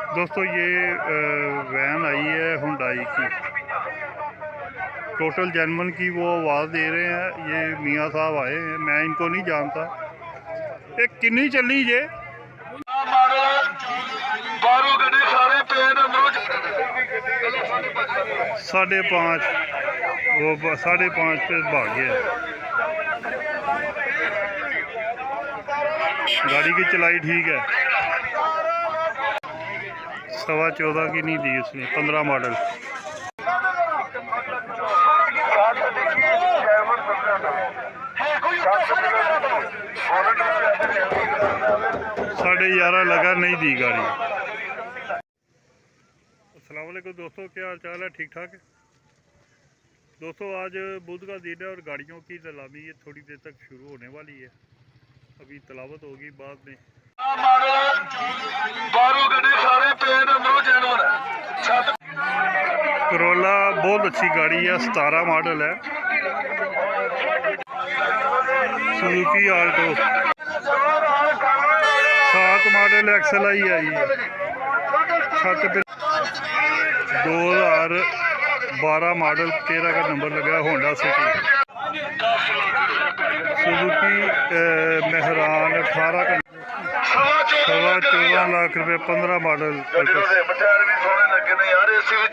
दोस्तों ये when I है हुंडई की। टोटल जेनवन की वो आवाज़ दे रहे हैं। ये मियाँ साहब आए हैं, मैं इनको नहीं जानता। ये किन्नी चली जे 5:30 वो 5:30 पे भाग गया। गाड़ी की चलाई ठीक है। 14.25 की नहीं दी उसने, 15 मॉडल। साढ़े 11 लगा, नहीं दी गाड़ी। अस्सलाम वालेकुम दोस्तों, क्या हाल चाल है? ठीक ठाक है दोस्तों। आज बुध का दिन है और गाड़ियों की नीलामी ये थोड़ी देर तक शुरू होने वाली है। अभी तलावत होगी बाद में। करोला बहुत अच्छी गाड़ी है, 17 मॉडल है। सुजुकी आल्टो 7 मॉडल XLI आई है। छत पे 2012 मॉडल 13 का नंबर लगा है, होंडा सिटी। सुजुकी मेहरान 18 का 14.25 लाख रुपये, 15 मॉडल।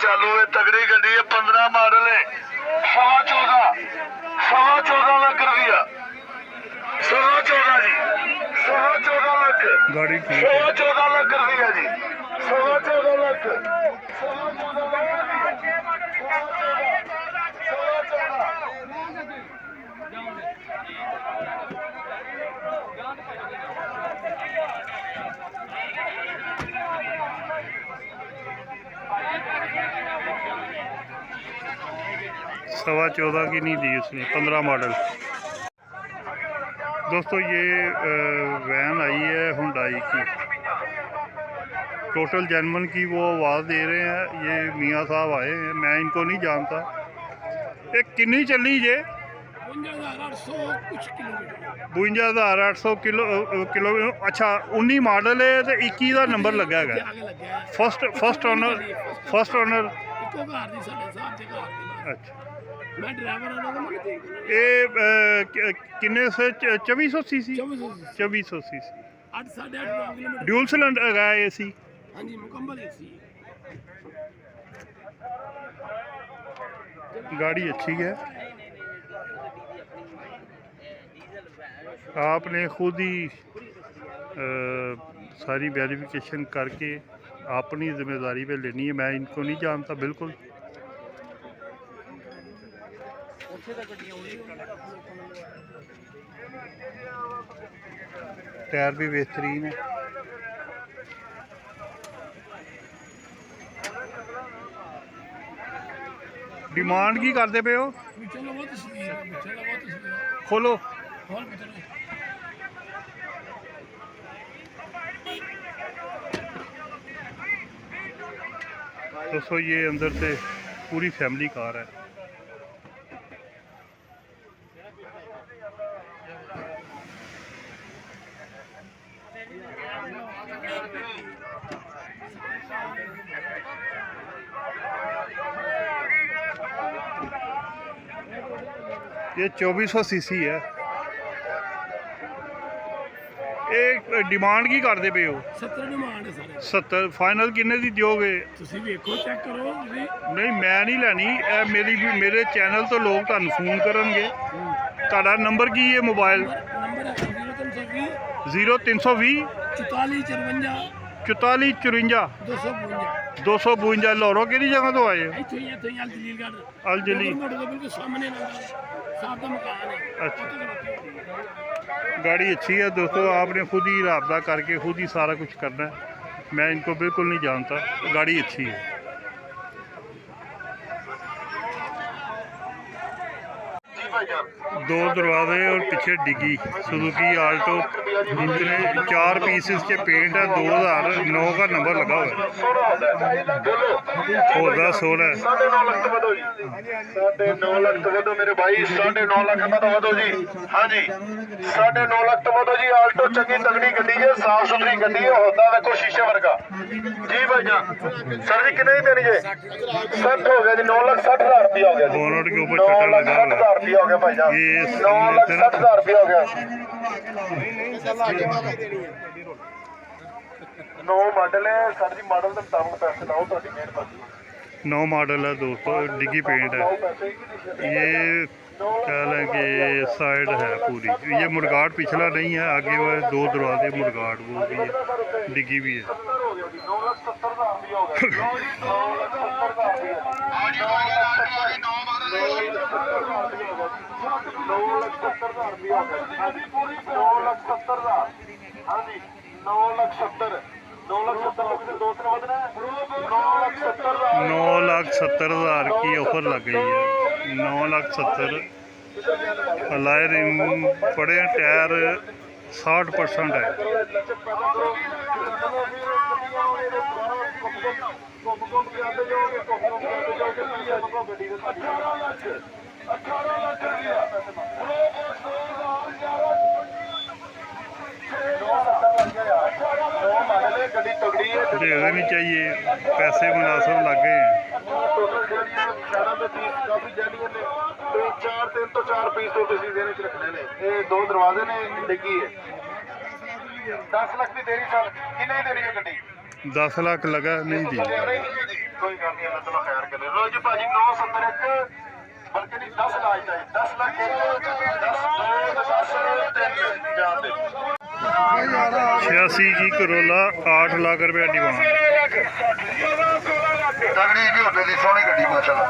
चालू है, तगड़ी गड्डी है, 15 मॉडल है, 14.25 लाख रुपया, 14.25 जी, 14.25 लाख गाड़ी ठीक है। 14.25 लाख रुपया जी, 14.25 लाख। सवा 14 की नहीं दी उसने, 15 मॉडल। दोस्तों ये वैन आई है हुंडई की। टोटल जेनवन की वो आवाज़ दे रहे हैं। ये मियाँ साहब आए हैं, मैं इनको नहीं जानता। ये किन्नी चली जे 52,800 किलोमीटर। अच्छा 19 मॉडल है तो 21 का नंबर लगा है। First owner. अच्छा ये किन्ने से 2400 CC 2400 CC. 8.5 kilometre dual cylinder है AC। हाँ जी, मुकम्मल AC। गाड़ी अच्छी है। आपने खुद ही सारी वेरिफिकेशन करके अपनी जिम्मेदारी पे लेनी है। मैं इनको नहीं जानता बिल्कुल। टायर भी बेहतरीन है। डिमांड की करते पे हो? खोलो। दोस्तों ये अंदर से पूरी फैमिली कार है। ये 2400 सीसी है। एक डिमांड की करते पे हो? 70 डिमांड है सारे। 70 फाइनल किन्ने दी दोगे? ਤੁਸੀਂ ਵੇਖੋ ਚੈੱਕ ਕਰੋ ਤੁਸੀਂ। नहीं मैं नहीं लैनी। मेरे चैनल तो लोग ਤੁਹਾਨੂੰ फोन करनगे। ਤੁਹਾਡਾ नंबर की है मोबाइल? ਨੰਬਰ ਹੈ 0320 44 54 44 54 252। 252। लाहौरों केड़ी जगह तो आए? ਇੱਥੇ ਹੀ ਅਲ ਜਲੀਲਗੜ੍ਹ। अल जली। ਮੋਟਰ ਦੇ ਬਿਲਕੁਲ ਸਾਹਮਣੇ ਨਾ ਸਾਹਿਬ ਦਾ ਮਕਾਨ ਹੈ। अच्छा गाड़ी अच्छी है दोस्तों। आपने खुद ही राब्ता करके खुद ही सारा कुछ करना है। मैं इनको बिल्कुल नहीं जानता। गाड़ी अच्छी है। दो दरवाजे और पीछे डिग्गी। Suzuki Alto. इतने 4 पीसेस के पेंट है। 2009 का नंबर लगा हुआ है। होदा 16 है। 9.5 ਲੱਖ ਤੋਂ ਵਧੋ ਮੇਰੇ ਭਾਈ, 9.5 ਲੱਖ ਤੋਂ ਵਧੋ ਜੀ। हाँ जी 9.5 ਲੱਖ ਤੋਂ ਵਧੋ ਜੀ। ਆਲਟੋ ਚੰਗੀ ਤਗੜੀ ਗੱਡੀ ਹੈ, ਸਾਫ ਸੁਥਰੀ ਗੱਡੀ ਹੈ। ਹੁੰਦਾ ਦੇਖੋ ਸ਼ੀਸ਼ੇ ਵਰਗਾ ਜੀ। भाईजान सर जी कितने ही देनी है 60 हो गया जी 9,60,000 रुपया हो गया जी बोनट के ऊपर चक्कर लगा हुआ 9,60,000 रुपया हो गया भाईजान ये 9,60,000 रुपया हो गया 9 मॉडल है सर जी मॉडल के मुताबिक पैसे लाओ ਤੁਹਾਡੀ ਮਿਹਰਬਾਨੀ 9 मॉडल है दोस्तों, डिग्गी पेंट है। ये कह लें कि साइड है पूरी, ये मुड़गाड़ पिछला नहीं है, आगे वो 2 दरवाजे मुड़गाड़ वो भी है, डिग्गी भी है। नौ लाख 70,000 की ऑफर लग गई है। 9,70,000 अलाय रिम पड़े हैं, टायर 60% है। देना नहीं चाहिए, पैसे मुनासिब लग गए हैं। तीन तो 4 पीस तो तुसी देने च रखने ने ये 2 दरवाजे ने डिग्गी है 10 लाख की देरी सर कितने देनी है गड्डी 10 लाख लगा नहीं दी। कोई गल नहीं अल्लाह ताला खैर करे लो जी भाजी 971 बल्कि नहीं 10 लाख चाहिए 10 लाख 86 की करोला 8 लाख रुपया डिमांड। तगड़ी भी होते दी सोहनी गड्डी माशाल्लाह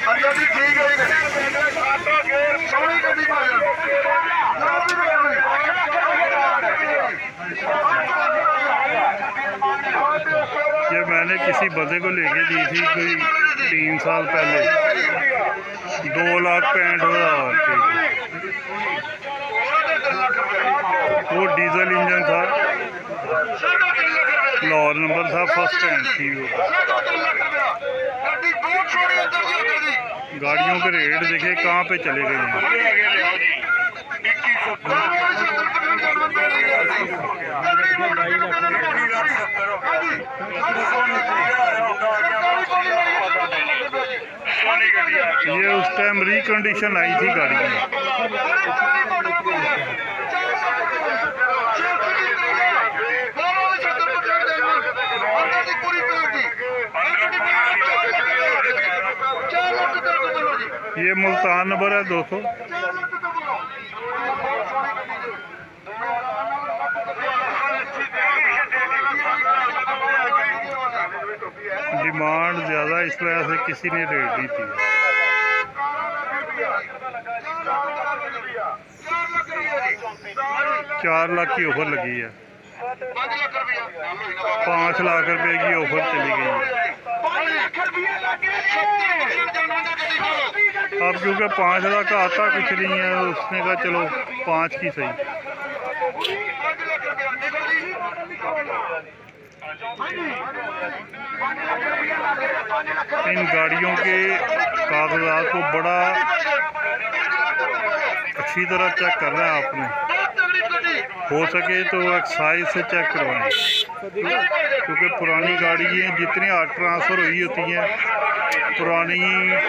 अच्छा जी ठीक है सोहनी गड्डी ये मैंने किसी बंदे को लेके दी थी कोई 3 साल पहले 2,65,000 की। वो डीजल इंजन था, लाहौर नंबर था, फर्स्ट हैंड थी वो। गाड़ियों के रेट देखे कहाँ पे चले गए हैं। ये उस टाइम रिकंडीशन आई थी गाड़ी में। ये मुल्तान नंबर है 200। डिमांड ज़्यादा इस वजह से किसी ने रेट दी थी। 4 लाख की ऑफर लगी है, 5 लाख रुपए की ऑफर चली गई है। अब क्योंकि 5 लाख आता कुछ नहीं है, उसने कहा चलो 5 की सही। इन गाड़ियों के कागजात को बड़ा अच्छी तरह चेक करना है आपने, हो सके तो एक्साइज से चेक करवाएं, क्योंकि पुरानी गाड़ी हैं जितनी आर्ट ट्रांसफ़र हुई होती हैं, पुरानी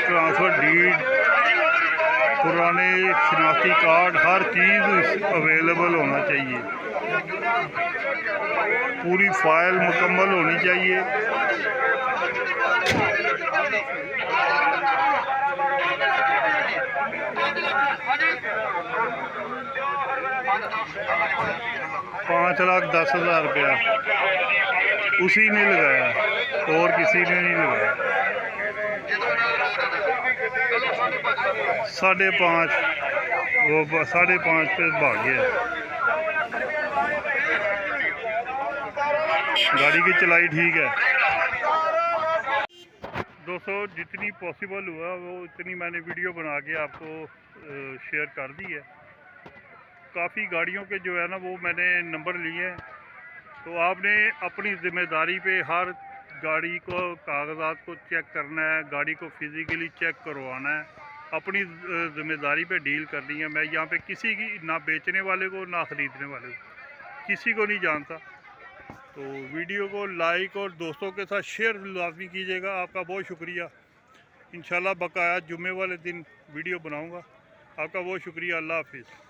ट्रांसफ़र डीड, पुराने शनाख्ती कार्ड, हर चीज़ अवेलेबल होना चाहिए, पूरी फाइल मुकम्मल होनी चाहिए। ₹5,10,000 रुपया उसी ने लगाया और किसी ने नहीं लगाया। 5.5 वो 5.5 पे भाग गया। गाड़ी की चलाई ठीक है दोस्तों, जितनी पॉसिबल हुआ वो इतनी मैंने वीडियो बना के आपको शेयर कर दी है। काफ़ी गाड़ियों के जो है ना वो मैंने नंबर लिए हैं, तो आपने अपनी ज़िम्मेदारी पे हर गाड़ी को कागजात को चेक करना है, गाड़ी को फिज़िकली चेक करवाना है, अपनी ज़िम्मेदारी पे डील करनी है। मैं यहाँ पे किसी की ना बेचने वाले को ना ख़रीदने वाले को किसी को नहीं जानता, तो तो वीडियो को लाइक और दोस्तों के साथ शेयर लाजमी कीजिएगा। आपका बहुत शुक्रिया। इंशाल्लाह बकाया जुम्मे वाले दिन वीडियो बनाऊंगा। आपका बहुत शुक्रिया। अल्लाह हाफिज़।